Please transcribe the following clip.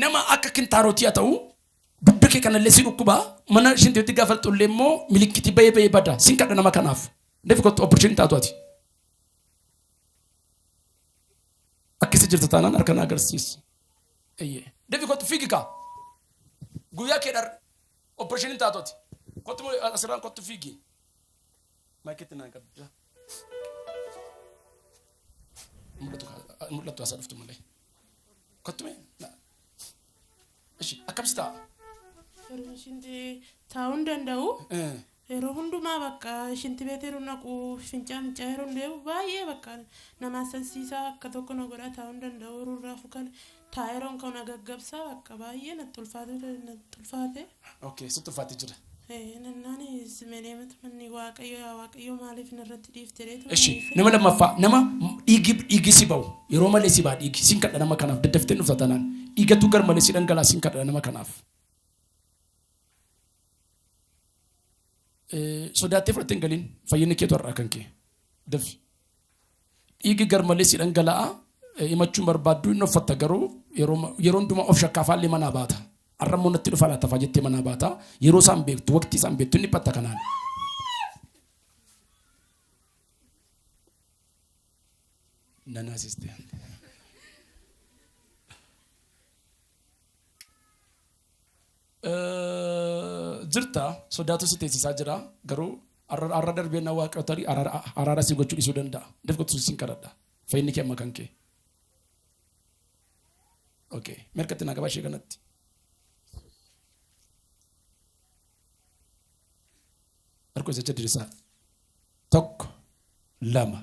nama akka kintaarootii haa ta'u dubbi kee kana illee si dhukkuba mana shinteetti gaafaltu illee immoo milikkiti bayee bada sin kadha nama kanaaf deefi kottu opportunity taatu ati akkasi jirta taanaan harka na agarsiisi deefi kottu fiigika guyyaa kee dhar opportunity taatu ati kottu asirraan kottu fiigi maaketti naa qabda mul'atu asaa dhuftu malee kottu mee akkamitti ta'a? Shinti taa'uun danda'u. Yeroo hundumaa bakka shinti beeteeru naqu fincaan yeroo hundee'u baay'ee bakka nama sansiisaa akka tokko na godhaa taa'uun danda'u rurraa fukan taayiroon kan agaggabsaa bakka baay'ee natti ulfaate. Okay, sitti ulfaatee jira. Nannani simeeleematu manni waaqayyo maaliif narratti dhiiftereetu. Eshi nama lammaffaa nama dhiigi si ba'u yeroo malee si ba'a dhiigi sin kadha nama kanaaf daddaftee dhufta tanaan dhiigatu gar malee si dhangalaa sin kadha nama kanaaf. Sodaatee fudhattee hin galiin fayyinni keetu har'aa kan kee dafi dhiigi gar malee si dhangalaa himachuun barbaaddu inni uffatta garuu yeroo hundumaa of shakkaafaallee manaa baata. Arrammoo natti dhufa laata fajettee manaa baata yeroo isaan beektu waqtii isaan beektu inni patta kanaan. Nana assistant. Jirta sodaatu si teessisaa jira garuu arra darbee na waaqotarii araara si gochuu dhiisuu danda'a. Deef kottu sin kadhadha fayyinni kee amma kan kee. Okay merkatti naa qabaa ishee kanatti. Arko isa jedhisa tokko lama